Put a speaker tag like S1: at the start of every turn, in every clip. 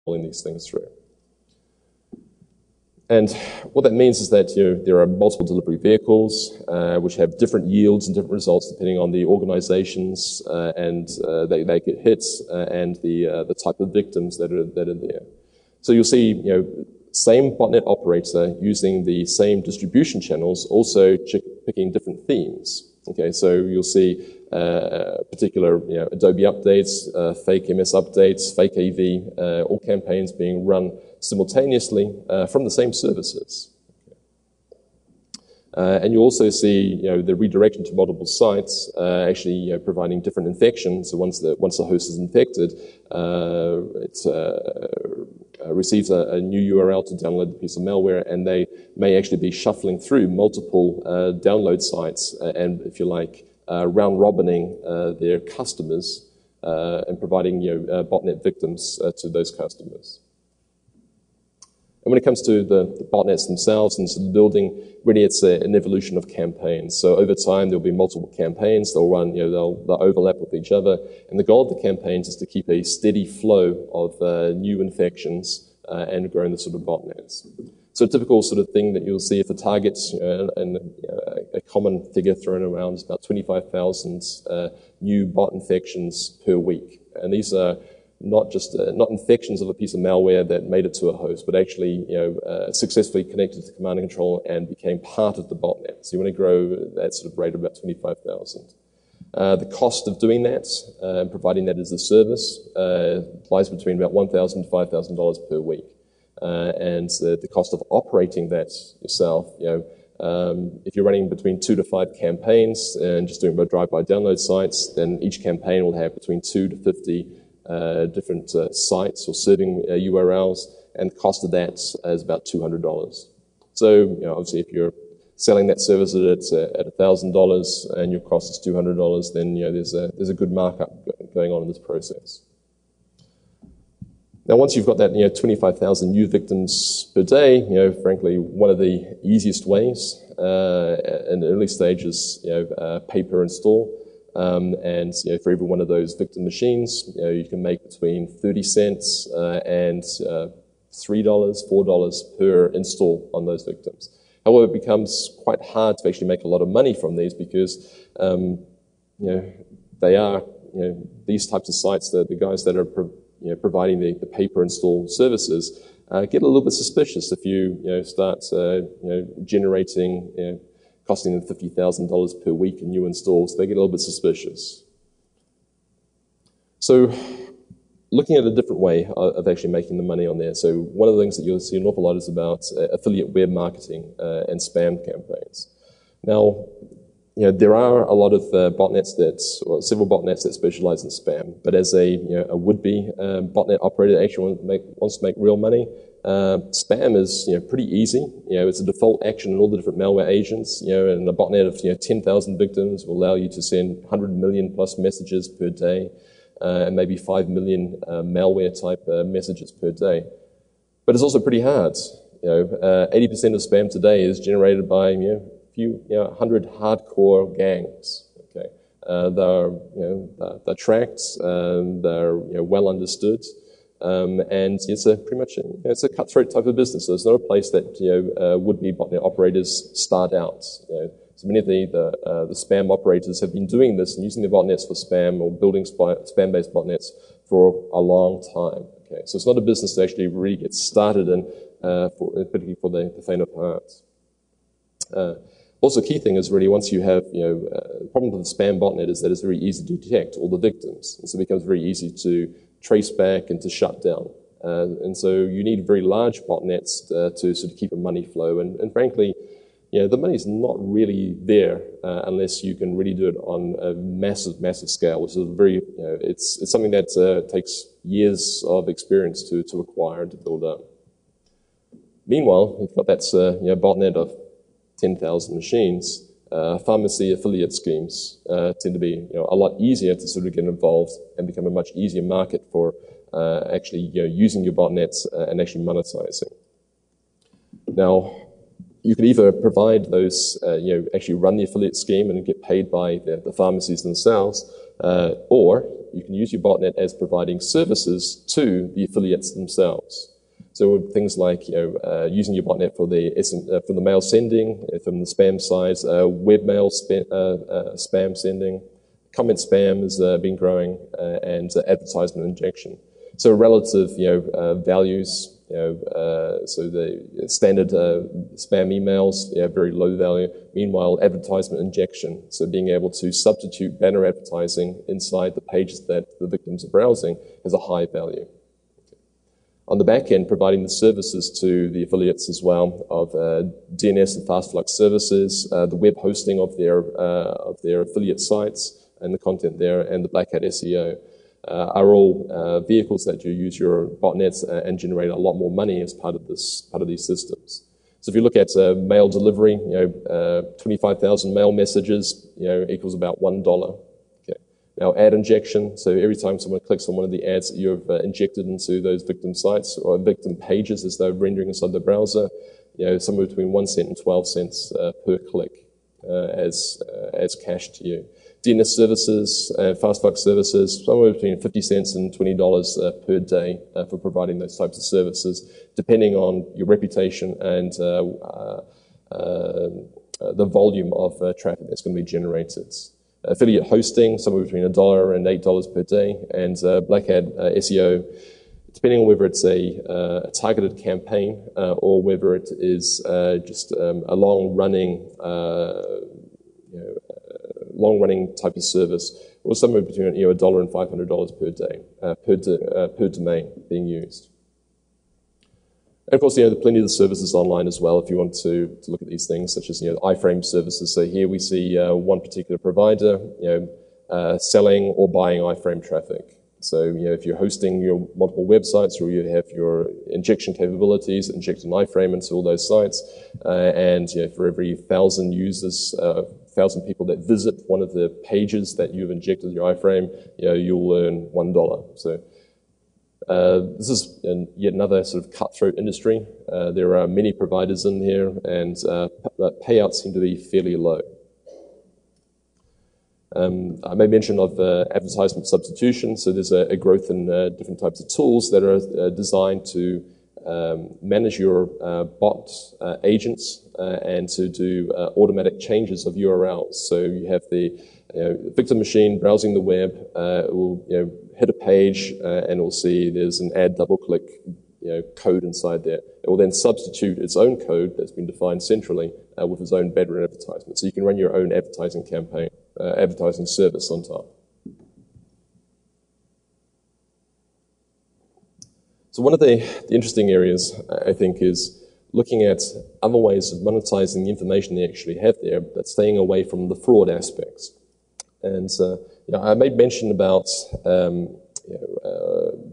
S1: rolling these things through. And what that means is that there are multiple delivery vehicles which have different yields and different results depending on the organizations and they get hits and the type of victims that are there. So you'll see, same botnet operator using the same distribution channels, also picking different themes. Okay, so you'll see particular Adobe updates, fake MS updates, fake AV, all campaigns being run simultaneously from the same services. And you also see the redirection to multiple sites actually providing different infections. So once the host is infected, it receives a new URL to download the piece of malware, and they may actually be shuffling through multiple download sites and, if you like, round-robining their customers and providing botnet victims to those customers. And when it comes to the botnets themselves and sort of building, really it's an evolution of campaigns. So over time there'll be multiple campaigns. They'll run, they'll overlap with each other. And the goal of the campaigns is to keep a steady flow of new infections and growing the sort of botnets. So a typical sort of thing that you'll see if a target, and a common figure thrown around is about 25,000 new bot infections per week. And these are not just not infections of a piece of malware that made it to a host, but actually successfully connected to command and control and became part of the botnet. So you want to grow that sort of rate of about 25,000. The cost of doing that, providing that as a service, lies between about $1,000 to $5,000 per week. And the cost of operating that yourself, if you're running between 2 to 5 campaigns and just doing drive-by download sites, then each campaign will have between 2 to 50 different sites or serving URLs, and the cost of that is about $200. So, obviously, if you're selling that service at $1,000 and your cost is $200, then there's a good markup going on in this process. Now, once you've got that 25,000 new victims per day, frankly, one of the easiest ways in the early stages, pay per install. And for every one of those victim machines, you can make between 30 cents and $3, $4 per install on those victims. However, it becomes quite hard to actually make a lot of money from these because they are these types of sites, the guys that are providing the pay per install services get a little bit suspicious if you start generating costing them $50,000 per week in new installs. They get a little bit suspicious. So looking at a different way of actually making the money on there. So one of the things that you'll see an awful lot is about affiliate web marketing and spam campaigns. Now, there are a lot of botnets several botnets that specialize in spam, but as a would-be botnet operator that actually wants to make real money, spam is pretty easy. It's a default action in all the different malware agents. And a botnet of 10,000 victims will allow you to send 100 million plus messages per day, and maybe 5 million malware type messages per day. But it's also pretty hard. 80% of spam today is generated by 100 hardcore gangs. Okay, they're tracked, they're well understood. And it's pretty much it's a cutthroat type of business. So it's not a place that would-be botnet operators start out. So many of the spam operators have been doing this and using the botnets for spam or building spam-based botnets for a long time. Okay, so it's not a business that actually really gets started in, particularly for the faint of heart. Also, key thing is really once you have, the problem with the spam botnet is that it's very easy to detect all the victims, and so it becomes very easy to trace back and to shut down. And so you need very large botnets to sort of keep a money flow. And frankly, the money's not really there unless you can really do it on a massive, massive scale, which is very, it's something that takes years of experience to acquire and to build up. Meanwhile, you've got that botnet of 10,000 machines. Pharmacy affiliate schemes tend to be a lot easier to sort of get involved and become a much easier market for actually using your botnets and actually monetizing. Now, you could either provide those, actually run the affiliate scheme and get paid by the pharmacies themselves, or you can use your botnet as providing services to the affiliates themselves. So things like using your botnet for the mail sending from the spam sides, webmail spam sending, comment spam has been growing, and advertisement injection. So relative values. So the standard spam emails, very low value. Meanwhile, advertisement injection, so being able to substitute banner advertising inside the pages that the victims are browsing, has a high value. On the back end, providing the services to the affiliates as well of DNS and fast flux services, the web hosting of their affiliate sites and the content there, and the black hat SEO. Are all vehicles that you use your botnets and generate a lot more money as part of these systems. So if you look at mail delivery, 25,000 mail messages, equals about $1. Okay. Now ad injection. So every time someone clicks on one of the ads that you've injected into those victim sites or victim pages as they're rendering inside the browser, somewhere between 1 cent and 12 cents per click as cash to you. DNS services, fast flux services, somewhere between 50 cents and $20 per day for providing those types of services, depending on your reputation and the volume of traffic that's going to be generated. Affiliate hosting, somewhere between $1 and $8 per day, and black hat SEO, depending on whether it's a targeted campaign or whether it is just a long-running type of service, or somewhere between $1 and $500 per day per domain being used. And of course, there are plenty of the services online as well if you want to look at these things, such as iframe services. So here we see one particular provider selling or buying iframe traffic. So if you're hosting your multiple websites or you have your injection capabilities, inject an iframe into all those sites, and for every 1,000 users, 1,000 people that visit one of the pages that you've injected your iframe, you'll earn $1. So this is yet another sort of cutthroat industry. There are many providers in here, and payouts seem to be fairly low. I made mention of advertisement substitution. So there's a growth in different types of tools that are designed to manage your bot agents and to do automatic changes of URLs. So you have the victim machine browsing the web. It will hit a page and it will see there's an add double click code inside there. It will then substitute its own code that's been defined centrally with its own banner advertisement. So you can run your own advertising campaign, advertising service on top. So one of the interesting areas, I think, is looking at other ways of monetizing the information they actually have there, but staying away from the fraud aspects. And I made mention about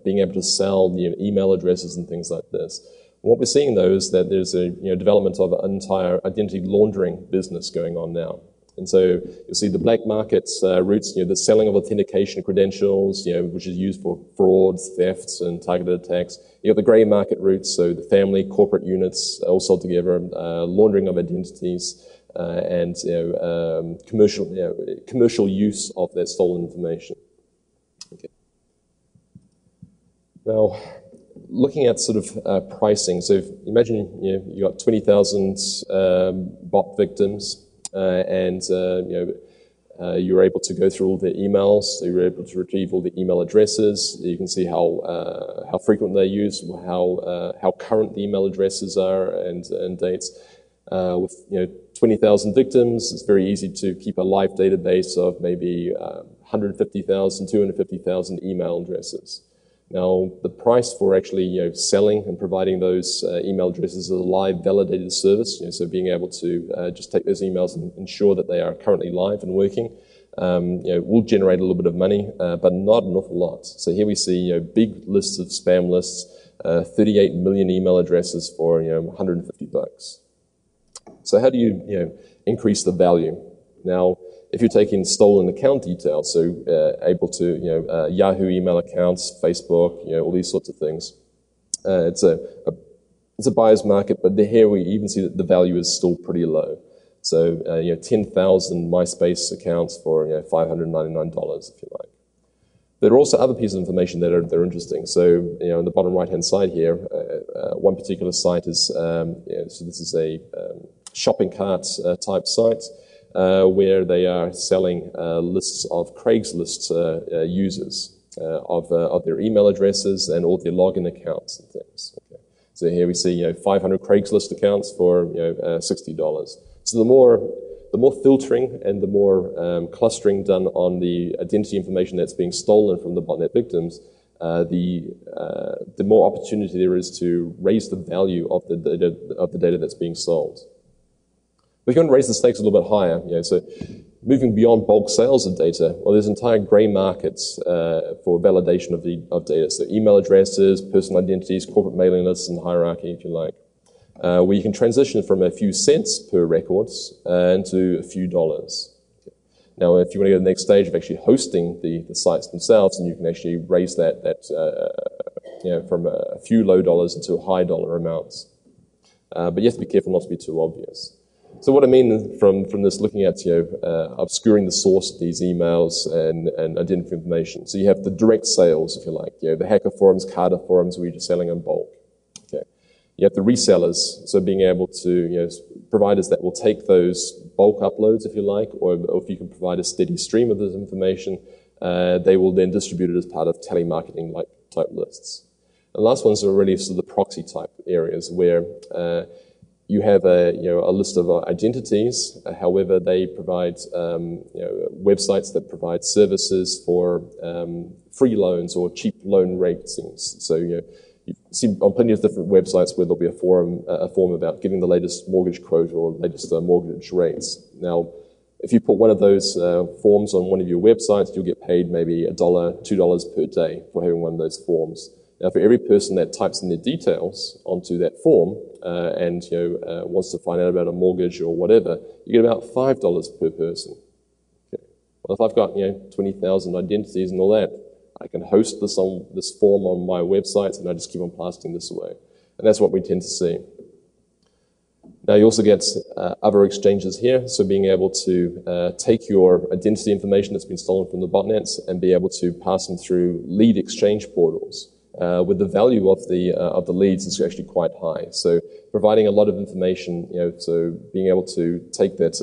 S1: being able to sell email addresses and things like this. And what we're seeing, though, is that there's a development of an entire identity laundering business going on now. And so you'll see the black market routes, the selling of authentication credentials, which is used for frauds, thefts, and targeted attacks. You have the grey market routes, so the family, corporate units all sold together, laundering of identities, and commercial use of that stolen information. Okay. Now, looking at sort of pricing, so imagine you got 20,000 bot victims. And you're able to go through all the emails. So you're able to retrieve all the email addresses. You can see how frequent they use, how current the email addresses are, and dates. With 20,000 victims, it's very easy to keep a live database of maybe 150,000, 250,000 email addresses. Now, the price for actually selling and providing those email addresses is a live validated service. So being able to just take those emails and ensure that they are currently live and working, will generate a little bit of money, but not an awful lot. So here we see big lists of spam lists, 38 million email addresses for $150. So how do you increase the value? Now, if you're taking stolen account details, so able to Yahoo email accounts, Facebook, all these sorts of things, it's a buyer's market. But here we even see that the value is still pretty low. So 10,000 MySpace accounts for $599, if you like. There are also other pieces of information that are interesting. So, on the bottom right-hand side here, one particular site is, so this is a shopping cart type site where they are selling lists of Craigslist users of their email addresses and all their login accounts and things. Okay. So here we see 500 Craigslist accounts for $60. So the more filtering and the more clustering done on the identity information that's being stolen from the botnet victims, the more opportunity there is to raise the value of the data that's being sold. We're going to raise the stakes a little bit higher. So moving beyond bulk sales of data, well, there's entire gray markets for validation of data. So email addresses, personal identities, corporate mailing lists, and hierarchy, if you like. Where you can transition from a few cents per records into a few dollars. Okay. Now, if you want to go to the next stage of actually hosting the sites themselves, and you can actually raise that from a few low dollars into high dollar amounts. But you have to be careful not to be too obvious. So what I mean from this, looking at obscuring the source of these emails and identifying information. So you have the direct sales, if you like, the hacker forums, Carter forums, where you're just selling in bulk. Okay. You have the resellers, so being able to, providers that will take those bulk uploads, if you like, or if you can provide a steady stream of this information, they will then distribute it as part of telemarketing-like type lists. And the last ones are really sort of the proxy type areas where you have a list of identities. However, they provide websites that provide services for free loans or cheap loan ratings. So you see on plenty of different websites where there'll be a form about giving the latest mortgage quote or latest mortgage rates. Now, if you put one of those forms on one of your websites, you'll get paid maybe $1, $2 per day for having one of those forms. Now, for every person that types in their details onto that form and wants to find out about a mortgage or whatever, you get about $5 per person. Okay. Well, if I've got 20,000 identities and all that, I can host this form on my website, and I just keep on blasting this away. And that's what we tend to see. Now, you also get other exchanges here, so being able to take your identity information that's been stolen from the botnets and be able to pass them through lead exchange portals. With the value of the leads is actually quite high. So providing a lot of information, so being able to take that,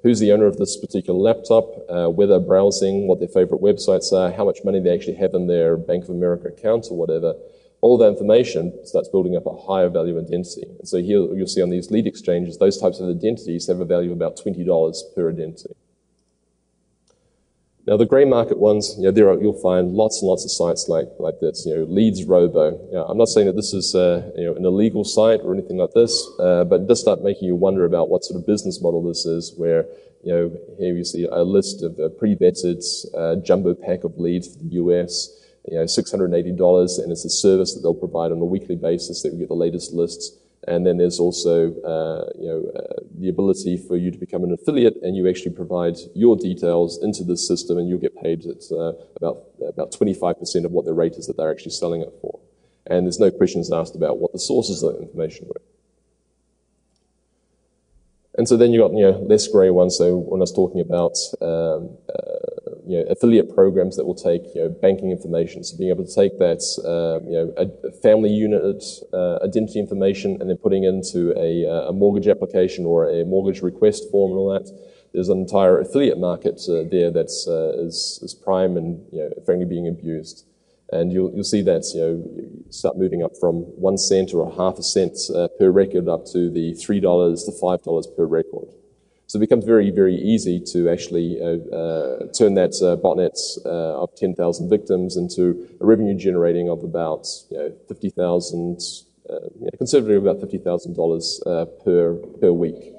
S1: who's the owner of this particular laptop, where they're browsing, what their favorite websites are, how much money they actually have in their Bank of America account or whatever. All that information starts building up a higher value identity. And so here you'll see on these lead exchanges, those types of identities have a value of about $20 per identity. Now, the grey market ones, you'll find lots and lots of sites like this, Leads Robo. I'm not saying that this is an illegal site or anything like this, but it does start making you wonder about what sort of business model this is, where here you see a list of pre-vetted jumbo pack of leads for the US, $680, and it's a service that they'll provide on a weekly basis that we get the latest lists. And then there's also, the ability for you to become an affiliate, and you actually provide your details into the system, and you'll get paid at about 25% of what the rate is that they're actually selling it for. And there's no questions asked about what the sources of that information were. And so then you got less grey ones. So when I was talking about affiliate programs that will take banking information, so being able to take that a family unit identity information and then putting into a mortgage application or a mortgage request form and all that. There's an entire affiliate market there that's is prime and frankly being abused. And you'll see that start moving up from 1 cent or a half a cent per record up to the $3 to $5 per record. So it becomes very, very easy to actually turn that botnet of 10,000 victims into a revenue generating of about 50,000, conservatively about $50,000 per week.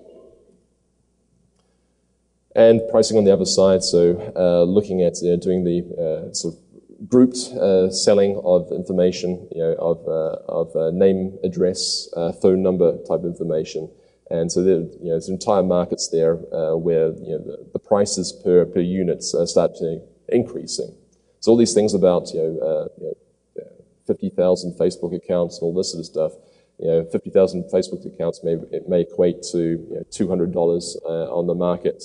S1: And pricing on the other side, so looking at doing the sort of grouped selling of information, of name, address, phone number type information. And so there's entire markets there where the prices per units start to increasing. So all these things about 50,000 Facebook accounts and all this sort of stuff. 50,000 Facebook accounts may equate to $200 on the market.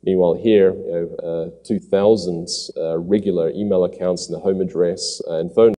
S1: Meanwhile here, 2,000 regular email accounts and a home address and phone